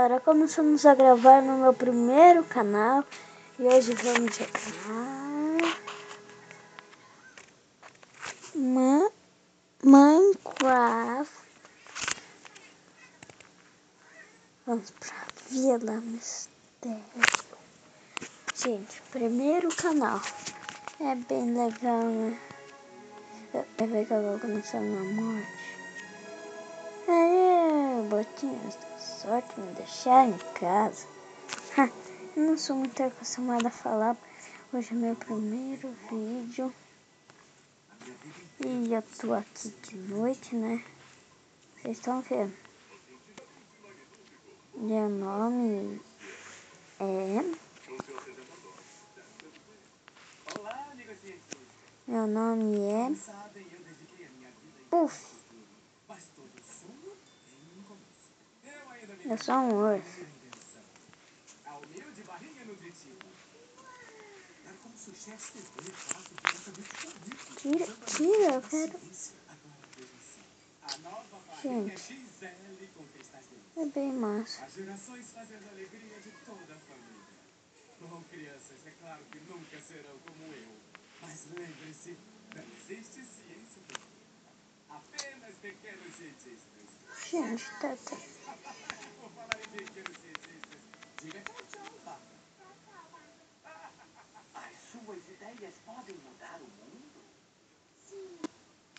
galera, começamos a gravar no meu primeiro canal e hoje vamos jogar Minecraft. Vamos pra Vila Mistério. Gente, primeiro canal. É bem legal, né? Vai ver que eu vou começar na morte. Botinhas da sorte me deixar em casa. Eu não sou muito acostumada a falar. Hoje é meu primeiro vídeo. E eu tô aqui de noite, né? Vocês estão vendo? Meu nome é... Puff. Eu sou um urso. Tira, eu quero... Gente, é bem massa. As gerações fazendo a alegria de toda a família. Bom, crianças, é claro que nunca serão como eu. Mas lembre-se, não existe ciência perfeita. Apenas pequenos cientistas. Gente, tá. Por falar em pequenos cientistas, diga tchau, Papa. As suas ideias podem mudar o mundo? Sim.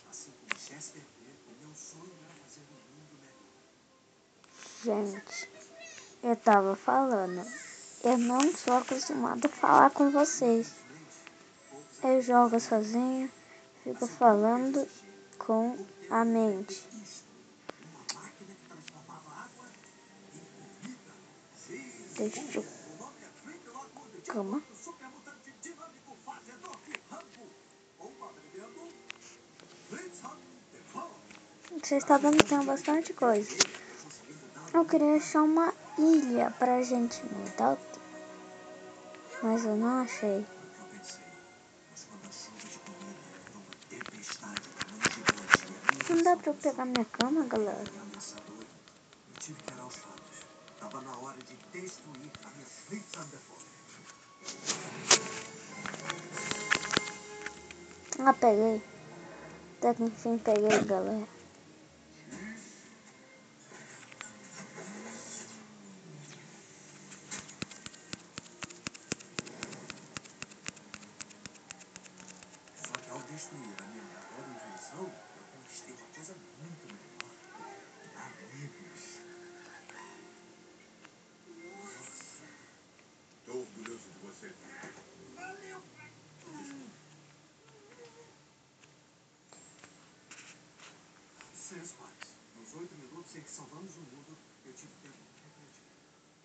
Assim como Chester, o meu sonho era fazer um mundo melhor. Gente, eu tava falando. Eu não sou acostumada a falar com vocês. Eu jogo sozinho, fico falando com a mente. Deixa eu... Calma. Vocês estão vendo que tem bastante coisa. Eu queria achar uma ilha pra gente mudar, mas eu não achei. Não dá pra eu pegar minha cama, galera? Eu tive que arar os fatos. Tava na hora de destruir a minha Fleet Thunderbolt. Ah, peguei. Até que enfim peguei, galera. Só que ao destruir a minha maior invenção, eu conquistei uma coisa muito melhor. Amigos. Nossa. Tô orgulhoso de você. Valeu. Seus pais, nos 8 minutos em que salvamos o mundo, eu tive tempo de refletir.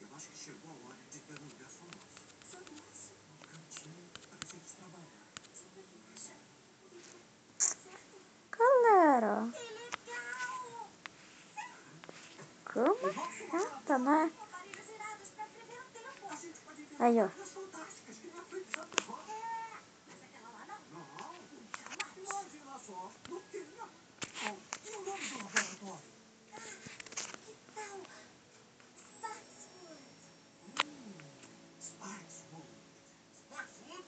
Eu acho que chegou a hora de ter um lugar só nosso. Só nosso? Um cantinho para a gente trabalhar. Sobrevivência. Galera, Que legal! como chata, né? Aí, ó. Sparkswood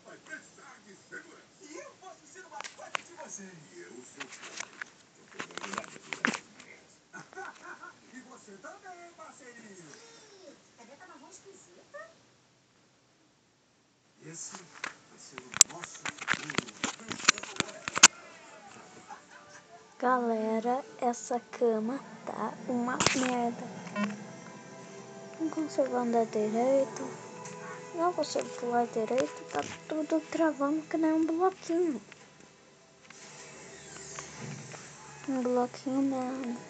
vai precisar de segurança. E eu posso ser uma parte de você. E eu sou E você também, parceirinho. Cadê a marrom esquisita? Esse vai ser o nosso futuro. Galera, essa cama tá uma merda. Não consigo andar direito. Não consigo pular direito. Tá tudo travando que nem um bloquinho. Um bloquinho mesmo.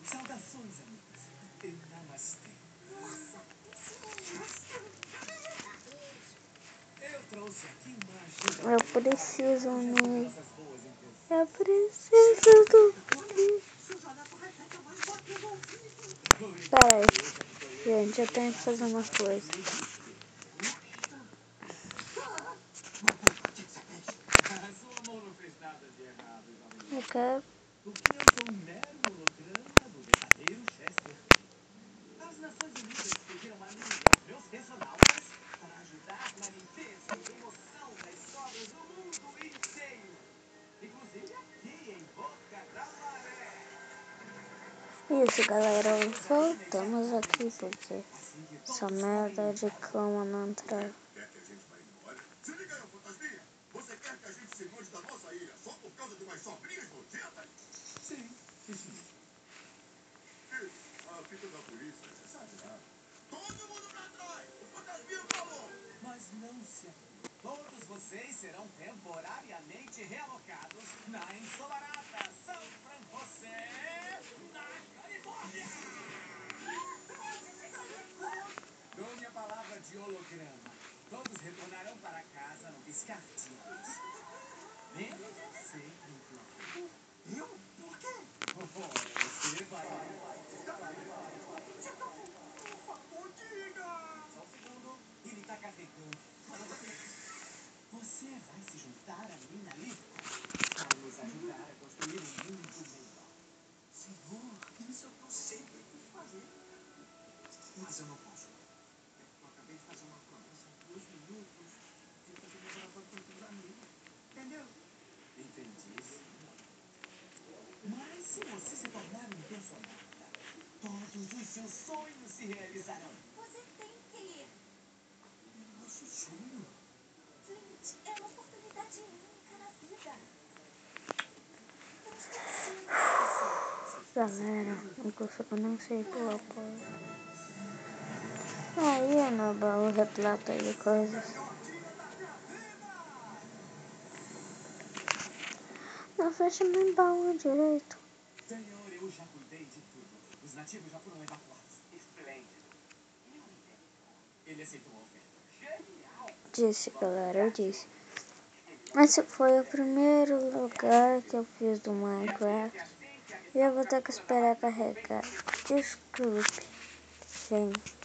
Saudações, amigos. E namastê. Nossa, eu trouxe aqui uma ajuda. Eu preciso me... Essas boas intenções. Eu preciso do... Pera aí. Gente, eu tenho que fazer uma coisa. Sua mão não fez nada de errado, jovem. Eu quero... Porque eu sou um mero holograma do verdadeiro Chester. Isso, galera, voltamos aqui porque essa merda de cama não entrou. Quer que a gente vá embora? Se liga, fantasminha! Você quer que a gente se mande da nossa ilha só por causa de umas sobrinhas nojentas? Sim, isso. A fita da polícia é exagerada. Todo mundo pra trás! O fantasminha falou! Mas não se apure. Todos vocês serão temporariamente realocados na ensolarada São José, na Califórnia! Dou minha palavra de holograma. Todos retornarão para casa no piscar de olhos. Menos você, Nicolas. Eu? Por quê? Você vai. Por diga! Só um segundo. Ele tá carregando. Você vai se juntar a mim na lista? Vai nos ajudar a construir um mundo melhor. Senhor, isso é o que eu sempre quis fazer. Mas eu não posso. Eu acabei de fazer uma promessa há 2 minutos. De fazer uma gravata com os amigos. Entendeu? Entendi. Mas se você se tornar um personagem, todos os seus sonhos se realizarão. Você tem que ir. Nosso sonho? Flint, é uma oportunidade única na vida. Não esqueci disso. Galera, eu não sei pôr coisa. Aí é no baú repleta de coisas. Não fecha meu baú direito. Senhor, eu já cuidei de tudo. Os nativos já foram evacuados. Esplêndido. Ele aceitou a oferta. Genial! Disse, galera, eu disse. Esse foi o primeiro lugar que eu fiz do Minecraft. E eu vou ter que esperar carregar. Desculpe, gente.